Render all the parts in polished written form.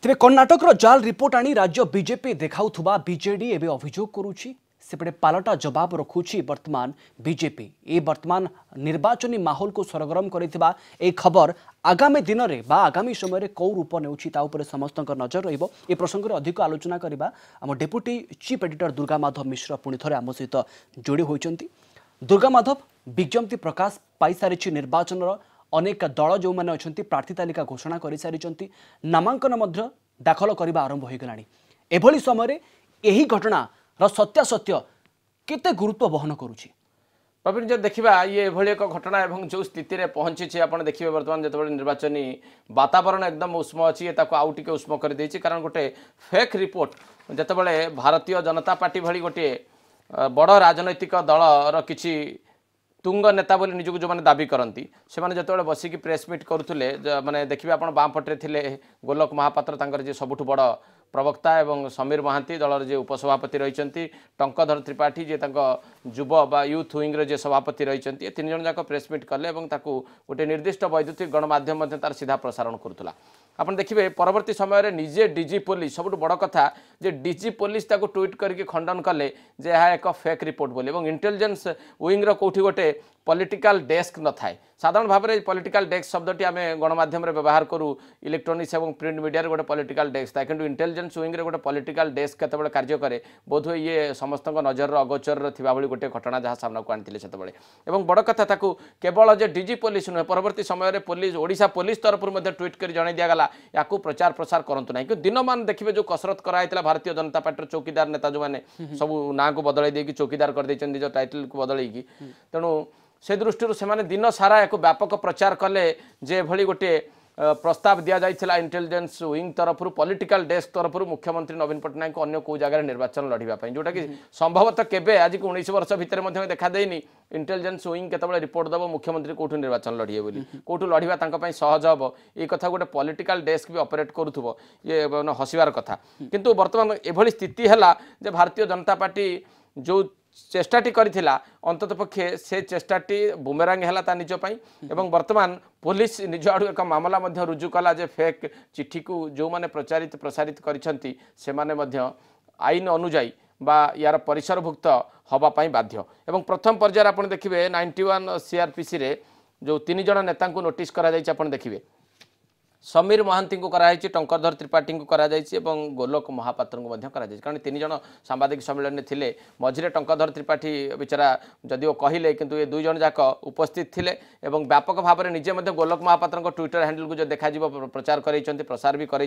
तेरे कर्णाटक जाल रिपोर्ट आनी राज्य बीजेपी देखाउथुबा बीजेडी एवं अभियोग करुछि सेपटे पालटा जवाब रखुछि वर्तमान बीजेपी ए वर्तमान निर्वाचनी माहौल को सरगरम करिथिबा ए खबर आगामी दिन में बा आगामी समय रे कौ रूप नेउछि ता उपरे समस्त नजर रहिबो ए प्रसंग रे अधिक आलोचना करिबा हम deputy chief editor Durga Madhav Mishra पुणी थरे आम सहित जोड़ी होइचंती। दुर्गा माधव विज्ञप्ति प्रकाश पाई सारिछि निर्वाचन अनेक दल जो मैंने अच्छा प्रार्थी तालिका घोषणा कर सारी नामांकन दाखल करने आरंभ हो गला एभली समय यही घटनार सत्यासत्य केते गुरुत्व बहन करुछि प्रवीण जो देखा ये एक घटना एवं जो स्थिति में पहुंची आप देखिए बर्तमान जो निर्वाचनी वातावरण एकदम उष्म अच्छी आउ टे उष्म कर देछि कारण गोटे fake report जितेबाला Bharatiya Janata party भली गोटे बड़ राजनैतिक दलर किसी तुंग नेता बोली निजक जो मैंने दाबी करती से जो बसिकी प्रेस मीट करुले माने देखिए आप बाम पटे थे गोलोक महापात्र तांकर जे सबुठ बड़ प्रवक्ता एवं समीर महांती दलर जे उपसभापति रही टंकधर त्रिपाठी जे युव बा यूथ विंग जे सभापति रही तीन जन जाक प्रेस मीट कले गोटे निर्दिष्ट वैद्युतिक गणमाध्यम तार सीधा प्रसारण करुला आप देखिए परवर्ती समय निजे डीजी पुलिस सब बड़ कथा जे डीजी पुलिस ताको ट्वीट करके खंडन कले जे यह एक फेक रिपोर्ट बोली इंटेलिजेंस विंग कौटी गोटे पॉलिटिकल डेस्क न थाए साधारण भाव में पॉलिटिकल डेस्क शब्दटी आम गणमाध्यम व्यवहार करूँ इलेक्ट्रोनिक्स और प्रिंट मीडिया गोटे पॉलिटिकल डेस्क था कि इंटेलिजेंस विंग गोटे पॉलिटिकल डेस्क केतबेले कार्य करे बोध हुए ये समस्त नजर अगोचर थिबा भली गोटे घटना जहाँ सामना को आनी सेतबेले एवं बड़ कथा ताकू केवल जे डीजी पुलिस नुहे परवर्ती समय पुलिस ओडिशा पुलिस तरफ ट्वीट कर जन दिगला या प्रचार प्रसार करूँ ना कि दिन मान देखिए जो कसरत कराई भारतीय जनता पार्टी चौकीदार नेता जो मैंने सब ना को बदल देकी चौकीदार कर निज टाइटल को बदल तेणु से दृष्टि से दिन सारा एक व्यापक प्रचार कले जे भली गोटे प्रस्ताव दि जाइथिला इंटेलिजेंस विंग तरफ पॉलिटिकल डेस्क तरफ मुख्यमंत्री नवीन पट्टनायक को अन्य को जगह निर्वाचन लड़ाई जोटा कि संभवतः केबे आज को 19 वर्ष भितर देखा देनी इंटेलिजेंस विंग केतबेले रिपोर्ट दब मुख्यमंत्री कोठु निर्वाचन लड़िए बोली कोठु लड़िबा तांका पई सहज हम ये कथा गोटे पॉलिटिकल डेस्क भी ऑपरेट करूथबो ये हसिबार कथा किंतु वर्तमान एभली स्थिति है जे भारतीय जनता पार्टी जो चेष्टाटी करिथिला अंतत पक्षे से चेष्टाटी बुमेरांग है निज एवं वर्तमान पुलिस निज आड़ एक मामला रुजु कला जे फेक चिठी को जो मैंने प्रचारित प्रसारित करिसेंती से माने आईन अनुजाई बा यार परिसरभुक्त हवापाई बाध्य एवं प्रथम पर्यायर आप देखिए 91 सीआरपीसी रे जो 3 जन नेता को नोटिस करा जाइछि आपण देखिए समीर महांती को कराई टंकधर त्रिपाठी को कराई गोलोक महापात्र को कराई कारण 3 जन सांबादिक सम्मेलन थे मझे टंकधर त्रिपाठी बेचारा जदिव कहले किंतु ये 2 जन जाक उपस्थित थे एवं व्यापक भाव में निजे गोलोक महापात्र ट्विटर हैंडल को जो देखा प्रचार कर प्रसार भी कर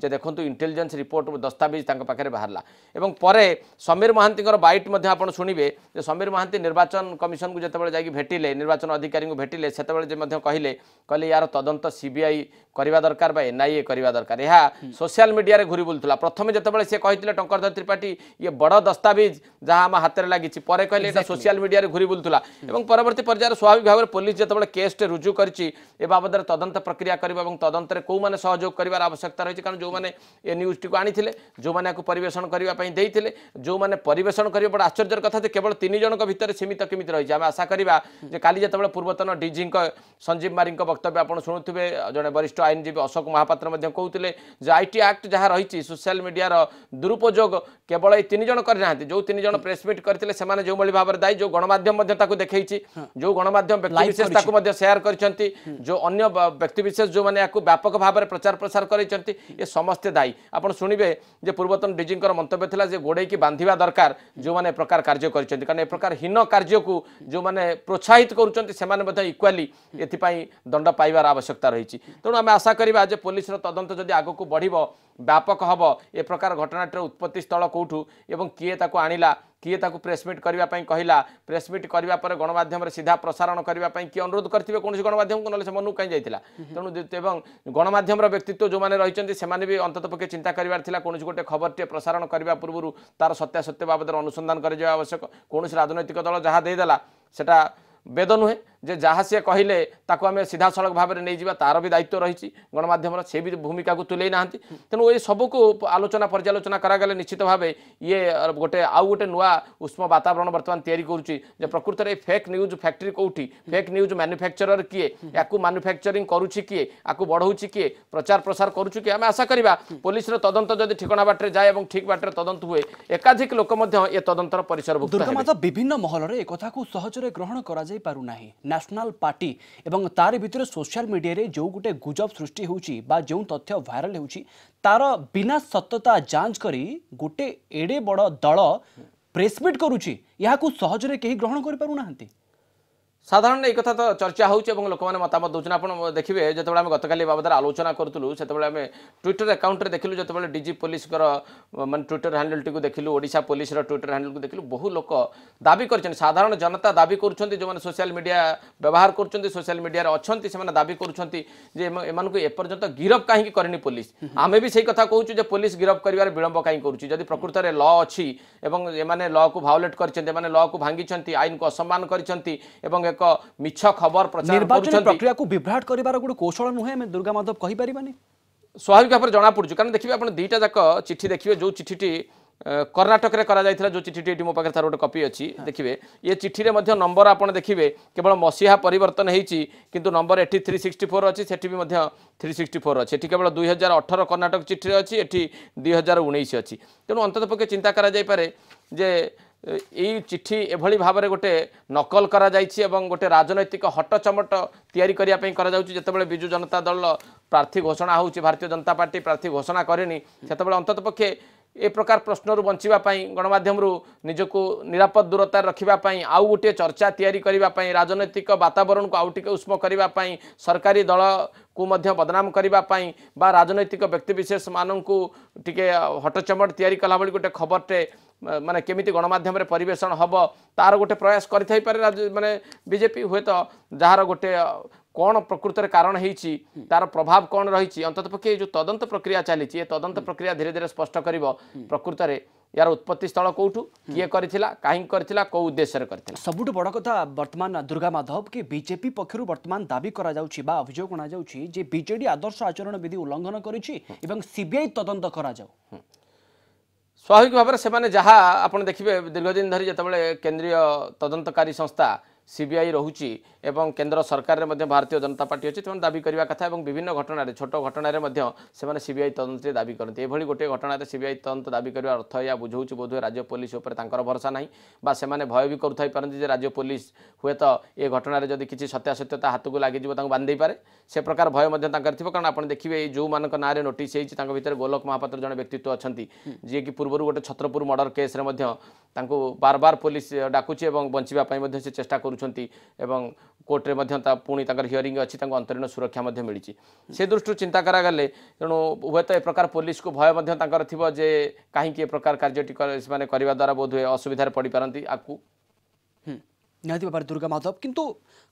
देखो इंटेलिजेंस रिपोर्ट दस्तावेज पाखे बाहरला एवं परे समीर महांती बाइट आप शुणवे समीर महांती निर्वाचन कमिशन को जितेबाला जाकि भेटिले निर्वाचन अधिकारी को भेटिले से कहले यार तदंत सीबीआई करवा दरकार बा एनआईए करवा दरकार यह सोशल मीडिया रे घुरी बुलुला प्रथम जितेबाला सी कहते टंकधर त्रिपाठी ये बड़ दस्तावेज जहाँ आम हाथ में लगी पर कहले सोशल मीडिया रे घुरी बुलुला एवं परवर्ती पर्यायर स्वाभाविक भाव में पुलिस जितेबाला केसटे रुजु करी बाबद तदंत प्रक्रिया करवा तदंत में कौ मैंने सहयोग कर आवश्यकता रही कारण जो मैंने ये न्यूज टी आनी जो मैंने परिवेशन करने जो मैंने परिवेशन कर बड़ा आश्चर्य कथा केवल 3 जन भितर सीमित केमी रही आम आशा करा काली जितेबाला पूर्वतन डीजी संजीव मारी वक्तव्य आप शुणुवे जड़े वरिष्ठ आईनजीवी अशोक महापात्र कहते आईटी एक्ट जहाँ रही सोशल मीडिया दुरुपयोग केवल ये 3 जन करना जो 3 जन प्रेस मीट करते जो भाव में दायी जो गणमाध्यम देखी जो गणमाध्यम व्यक्तिशेष सेयार कर जो अन्य व्यक्तिशेष जो मैंने व्यापक भाव में प्रचार प्रसार कर समस्ते दायी आप शुणवे पूर्वतन डीजी मंतव्य था गोड़े की बांधा दरकार जो मैंने प्रकार कार्य कर प्रकार हीन कार्य को जो मैंने प्रोत्साहित कर इक्वाली एपाई दंड पाइबार आवश्यकता रही तेणु आम आशा करा पुलिस तदंत जदि आग को बढ़ व्यापक हम ए प्रकार घटनाटर उत्पत्ति स्थल कौटू एवं किए ताको आनिला किए ताको प्रेसमिट करने कहला प्रेसमिट करापर गणमाध्यम सीधा प्रसारण करने किए अनुरोध करते कौन गणमाध्यम को ना से मनू कहीं जाइला तेणु गणमाध्यम व्यक्तित्व जो मैंने रही से भी अंतत पक्षे चिंता करार कौन गोटे खबर टे प्रसारण करने पूर्व तार सत्यासत्य बाबद अनुसंधान कर आवश्यक कौन राजनैतिक दल जहाँ देदेला सेटा वेद नुहे जे जहाँ सी कहले ताको आम सीधा सड़क भाव में नहीं जावा तार भी दायित्व रही गणमाध्यम से भी भूमिका को तुले ना तेणु ये सबको आलोचना पर्यालोचना करागले निश्चित भाव ये गोटे आउ गोटे नुआ उष्म वातावरण बर्तमान तैयारी करुच्ची प्रकृत में फेक न्यूज फैक्ट्री कौटी फेक न्यूज मैन्युफैक्चरर किए या मैन्युफैक्चरिंग करुच्ची किए आपको बढ़ाऊँच किए प्रचार प्रसार करुच्ची किए आम आशा करवा पुलिस तदंत जदि ठिकणा बाटे जाए और ठीक बाटे तदंत हुए एकाधिक लोक ये तदंतर परिसरभुक्त दुर्गामाता विभिन्न महल एक सहजरे ग्रहण करा जाई पारु नाही नेशनल पार्टी एवं तार भितर सोशल मीडिया रे जो गुटे गुजब सृष्टि होउची बा जो तथ्य वायरल होउची तार बिना सत्यता जांच करी गुटे एडे बड़ दल प्रेसमिट करुची याकू सहजरे केही ग्रहण करि पारु नाहंती साधारण एक कथा तो चर्चा होउचे এবং लोक माने मतामत दोचना आपण देखिबे जतबेले हम गतकाली बाबदर आलोचना करतलु सेतबेले हम ट्विटर अकाउंट रे देखिलु जतबेले डीजी पुलिस कर माने ट्विटर हैंडल टी को देखिलु ओडिशा पुलिस रो ट्विटर हैंडल को देखिलु बहु लोक दाबी करछन साधारण जनता दाबी करूछन्ती जो माने सोशल मीडिया व्यवहार करछन्ती सोशल मीडिया रे अछन्ती से माने दाबी करूछन्ती जे एमान को ए पर्यंत गिरफ काहे करनी पुलिस आमे भी सही कथा कहूछु जे पुलिस गिरफ करिवार विलंब काहे करूछि जदि प्रकृत रे लॉ अछि एवं एमाने लॉ को वायोलेट करछन्ती एमाने लॉ को भांगिछन्ती आईन को असम्मान करछन्ती एवं एक मिछ खबर प्रचार निर्वाचन प्रक्रिया को विभ्राट करिवार गुड कौशल नुहे हम दुर्गा माधव कहि परिबानी स्वाभाविक भाव जना पड़ुछ कारण देखिए आप दुईटा जाक चिट्ठी देखिए जो चिट्ठी कर्णाटक रे करा जायथिला जो चिट्ठी मो पाखे तार गोटे कॉपी अच्छी देखिए ये चिट्ठी रे मध्य नंबर आपन देखिए केवल मसीहा परिवर्तन होईची किंतु नंबर एठी 364 अच्छी सेठी भी मध्य 364 अच्छी एठी केवल 2018 कर्णाटक चिट्ठी रे अच्छी एठी 2019 अच्छी तेणु अंततपक्षे चिंता करा जाय पारे जे यही चिट्ठी एभली भाव में गोटे नकल करा जायछि एवं गोटे राजनैतिक हटचमट तैयारी करिया पई करा जाउछि जेतेबेले बिजु जनता दल प्रार्थी घोषणा होउछि भारतीय जनता पार्टी प्रार्थी घोषणा करेनी सेतेबेले अंततपक्षे ए प्रकार प्रश्न बंचिबा पई गणमाध्यम निजको निरापद दूरता रखिबा पई आउ गोटे चर्चा तैयारी करिबा पई राजनैतिक वातावरण को आउ टिके उष्म करिबा पई सरकारी दल को मध्य बदनाम करिबा पई बा राजनैतिक व्यक्ति विशेष माननकु टिके हटचमट तैयारी कला बली गोटे खबरटे माने केमिति गणमाध्यम रे परिवेषण हब तार गोटे प्रयास करि पारे माने बीजेपी हुए तो जार गोटे कौन प्रकृत कारण होईची तार प्रभाव कौन रही अंततपक्षे जो तदंत प्रक्रिया चली तदंत प्रक्रिया धीरे धीरे स्पष्ट कर प्रकृत में यार उत्पत्ति स्थल कौटू किए करथिला काहे करथिला को उद्देश्य रे करथिला सबुठ बड़ कथा वर्तमान दुर्गा माधव कि बीजेपी पक्षरु वर्तमान दाबी करा जाउछि बा अभियोग अना जाउछि जे बीजेडी आदर्श आचरण विधि उल्लंघन करिछि एवं सीबीआई तदंत करा जाउ स्वाभाविक भाव में से जहाँ आपड़ देखिए दीर्घदिन धरी जितेबाला केंद्रीय तदंतकारी संस्था सीबीआई रोची एवं केंद्र सरकार में भारतीय जनता पार्टी अच्छी से दाबी करने कथा विभिन्न घटना छोट घटना से सीबीआई तदंत दाबी करते ये गोटे घटना सीबीआई तदंत दाबी करने अर्थ या बुझाऊँ बोधे राज्य पुलिस भरोसा ना बा से भय भी करुँ राज्य पुलिस हुए तो ये घटना जब किसी सत्यासत्यता हाथ को लगे बांधे पारे से प्रकार भय कारण आप देखिए जो मान ना नोटिस भर गोलक महापात्र जड़े व्यक्तित्व अच्छा जी कि पूर्व गोटे छत्रपुर मर्डर केस बार बार पुलिस डाकुची बचापी से चेष्टा करुँच कोर्ट रे पुणी हियरिंग अच्छी अंतरीण सुरक्षा मिली से दृष्टि चिंता करागले तेणु हुए तो ए प्रकार पुलिस को भय थी जे कहीं प्रकार कार्यटी करने द्वारा बोध हुए असुविधा पड़ पारती आपको निहाती भाव दुर्गा माधव किंतु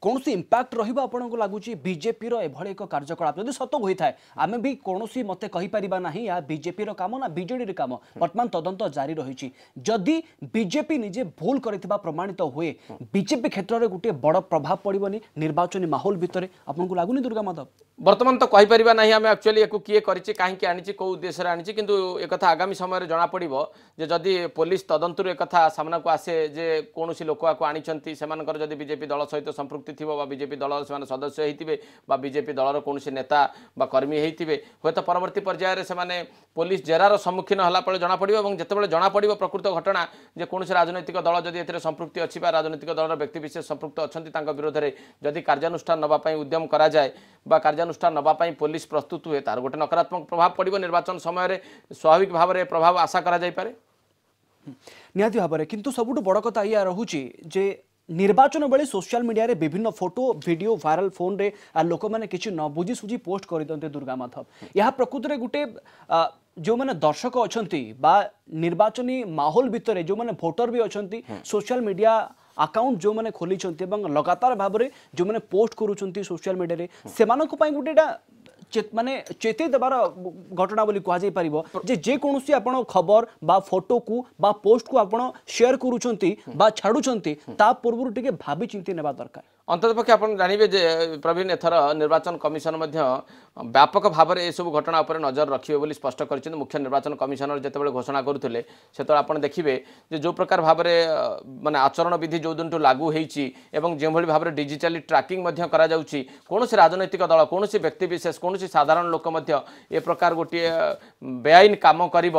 कौन सी इंपैक्ट रहिबा आपनको लागुची बीजेपी रो एभଳି एक कार्यकलाप जदि सत होई थाए आमे भी कोनोसी मते कहि परिबा नाही या बीजेपी रो काम ना बीजेडी रे काम वर्तमान तदंत जारी रहिची जदि बीजेपी निजे भूल करितबा प्रमाणित हुए बीजेपी क्षेत्र रे गुटे बड़ प्रभाव पड़िबनी निर्वाचनी माहौल भितरे आपनको लागुनी दुर्गा माधव वर्तमान तो कहि परिबा नाही आमे एक्चुअली एको किए करिछि काहे आनिछि को उद्देश्य रे आनिछि किंतु एक कथा आगामी समय रे जणा पड़िबो जे जदि पुलिस तदंत रे कथा सामना को आसे जे कोनोसी लोक को आनिछंती सेमानकर जदि बीजेपी दल सहित संपृक्ति थिबो बा बीजेपी दल से सदस्य होइतिबे बा बीजेपी दलर कोनोसी नेता बा कर्मी होइतिबे होय तो परवर्ती पर्याय रे सेमाने पुलिस जेरार सम्मुखीन हला पळे जणा पड़िबो एवं जेतेबेले जणा पड़िबो प्रकृत घटना जे कोनोसी राजनैतिक दल जदि एथरे संपृक्ति अछि बा राजनैतिक दलर व्यक्ति विशेष संपृक्त अछंती तांका विरोध रे जदि कार्यानुष्ठान नबा पई उद्यम करा जाय बा कार्यानुष्ठान नबा पई पुलिस प्रस्तुत हुए तार गोटे नकारात्मक प्रभाव पड़िबो निर्वाचन समय रे स्वाभाविक भाव रे प्रभाव आशा करा जाय पारे निहाती भाव में किंतु सबुठ बड़ कथा या रहुची जे निर्वाचन बेले सोशल मीडिया रे विभिन्न फोटो वीडियो वायरल फोन रे लोक मैंने किसी न बुझी सुझी पोस्ट कर दिंते दुर्गा माधव यह प्रकृत में गोटे जो मैंने दर्शक अच्छा निर्वाचनी माहौल भितर जो मैंने भोटर भी अच्छा सोशल मीडिया अकाउंट जो मैंने खोली लगातार भाव में जो मैंने पोस्ट करुँच सोशल मीडिया रे से गोटे माने चेते देवार घटना बोली कह पारे जे कौन आपण खबर बा फोटो को बा पोस्ट को आपण शेयर करुँच बा छाड़ुंट ता पूर्व टिके भावी चिंती नेबा दरकार अंततपक्षे आप जानवे जे प्रवीण एथर निर्वाचन कमिशन व्यापक भाव में यह घटना उपर नजर रखिए बोली स्पष्ट कर मुख्य निर्वाचन कमिशनर जिते घोषणा करुले से आप देखिए जो प्रकार भाव में माने आचरण विधि जो दिन लागू होती जो भाव में डिजिटाली ट्रैकिंग कौन राजनैतिक दल कौन व्यक्तिशेष कौन साधारण लोक ए प्रकार गोटे बेआईन काम कर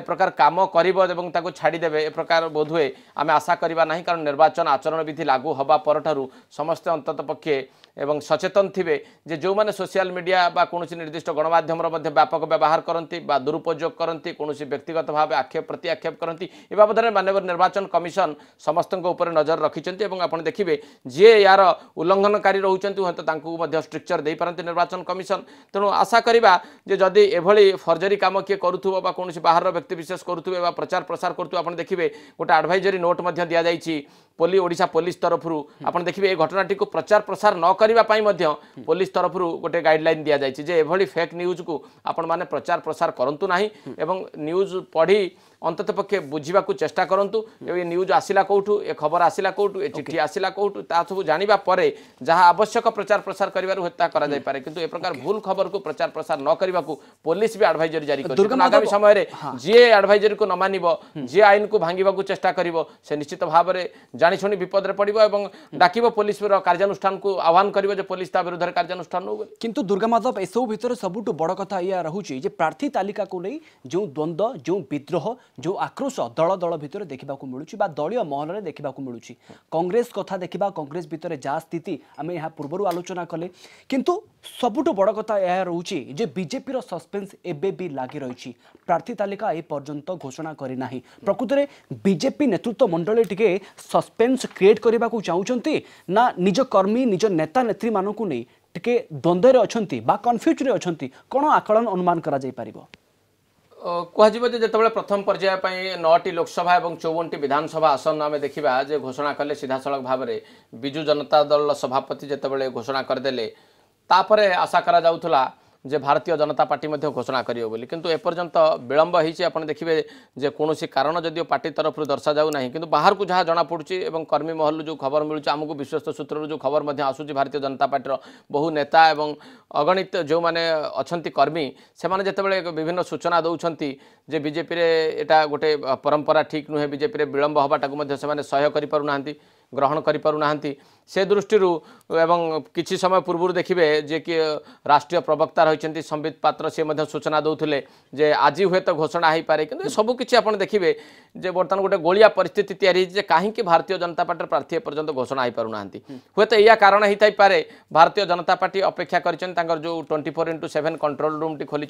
प्रकार काम कर छाड़देवे ए प्रकार बोधहुए आम आशा करवा ना कारण निर्वाचन आचरण विधि लागू हवा पर समस्ते अंतत पक्षे एवं सचेतन थे जे जो मैंने सोशल मीडिया बा कौन निर्दिष्ट गणमाध्यम व्यापक व्यवहार करती दुरुपयोग करती कौन व्यक्तिगत भाव आक्षेप प्रति आक्षेप करती ए बाबद में माननीय निर्वाचन कमिशन समस्त नजर रखिंट आप देखिए जी यार उल्लंघनकारी रोचंती हूँ स्ट्रिक्चर दे पारती निर्वाचन कमिशन तेणु आशा करवा जदि एभली फर्जरी काम किए करुव कौन बाहर व्यक्तिशेष करुवे प्रचार प्रसार करुवे आप देखिए गोटे एडवाइजरी नोट दि जाइए ओडिशा पुलिस तरफ आप देखिए घटनाटी को प्रचार प्रसार न करने पुलिस तरफ गोटे गाइडलाइन दि जाइए एभली फेक न्यूज को आपण माने प्रचार प्रसार करंतु नाही एवं न्यूज पढ़ी अंतत पक्षे बुझा चेष्टा करूँ ये न्यूज आसला कौटू ए खबर आसला कौटू ए चिठी आसला कौटू ता सब जानिबा परे जहाँ आवश्यक प्रचार प्रसार करें किंतु ए प्रकार भूल खबर को प्रचार प्रसार न करने को पुलिस भी एडवाइजरी जारी कर आगामी समय जी एडवाइजरी को न मानिब जी आईन को भांगा चेष्टा करिवो से निश्चित भाव में जानी विपद में पड़ो और डाक पुलिस कार्यानुष्ठान को आह्वान करिवो जे पुलिस ता विरुद्ध कार्यानुष्ठान हो किंतु दुर्गा माधव एसबू भितर सबुठ बड़ कथा या रहुची जे प्रार्थी तालिका को नहीं जो द्वंद्व जो विद्रोह जो आक्रोश दल दल भितर देखा मिलूँ दलीय महल में देखा मिलूँ कांग्रेस कथा देखा कांग्रेस भितर जहाँ स्थिति आम यहाँ पूर्व आलोचना कले किंतु सबुठ बड़ कथा यह रोचे जे बीजेपी सस्पेंस एबे भी लगी रही प्रार्थी तालिका ए पर्यंत घोषणा करना प्रकृत में बीजेपी नेतृत्व मंडली टिके सस्पेंस क्रिएट करने को चाहते ना निज कर्मी निज नेता नेत्री मानू नहीं टिके द्वंद्व अच्छा बा कन्फ्यूज रे अच्छा कौन आकलन अनुमान करा जाय परिबो कहजिबो जे जतबेले प्रथम पर्याय पई 9टी लोकसभा और 54टी विधानसभा आसन आम देखा जे घोषणा कले सीधा सड़क भाव में विजु जनता दल सभापति जितेबाला घोषणा करदे तापरे आशा करा जाउथला जे भारतीय जनता पार्टी घोषणा करियो बोली किंतु एपर्यंत विलंब होईछि आपण देखिबे जे कोनोसी कारण जदियो पार्टी तरफ दर्शा जाऊ नाही किंतु बाहर को जहाँ जना पड़ुछि एवं कर्मी महल जो खबर मिलुछि आमको विश्वस्त सूत्र जो खबर मध्य आसुछि भारतीय जनता पार्टी बहु नेता एवं अगणित जो माने अछंती कर्मी से माने जेतेबेले विभिन्न सूचना दउछंती जे बीजेपी रे एटा गोटे परंपरा ठीक नुहे बीजेपी रे विलंब हबाटा को मध्य से माने सहय करि पारु नाहंती ग्रहण करि पारु नाहंती से दृष्टि एवं किछि समय पूर्व देखिए जे कि राष्ट्रीय प्रवक्ता रही संबित पात्र से सूचना दौले जे आज हुए तो घोषणा हो पारे कि सबकि आप देखिए जे बर्तमान गोटे गोलिया परिस्थिति तैयारी कहीं भारतीय जनता पार्टी प्रार्थी एपर्यंत घोषणा हो पारु नाहंती हुए तो यह कारण होता पारे भारतीय जनता पार्टी अपेक्षा कर जो 24/7 कंट्रोल रूम टी खोली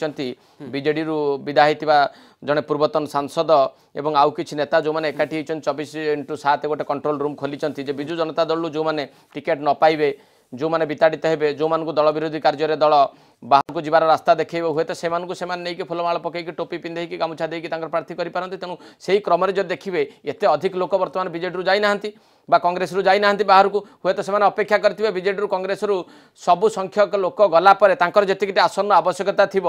बीजेडी विदा होता जड़े पूर्वतन सांसद एवं आउ किछि नेता जो मैंने एकाठी 24/7 गोटे कंट्रोल रूम खोली विजु जनता दल जो मैंने टिकेट न पाइबे जो मैंने विताड़ित हेबे जो मानक दल विरोधी कार्य दल बाहर को जीवार रास्ता देखिए हुए तो से फुलमाल पकईकि टोपी पिंधेकी गामुछा देकी प्रार्थी करें तेणु से क्रम जो देखिए एत अधिक लोक बर्तमान बीजेडी जाना कांग्रेस जाना बाहर को हुए तो से अपेक्षा करेंगे बीजेडी कांग्रेस सबु संख्यक लोक गलापर जी आसन आवश्यकता थी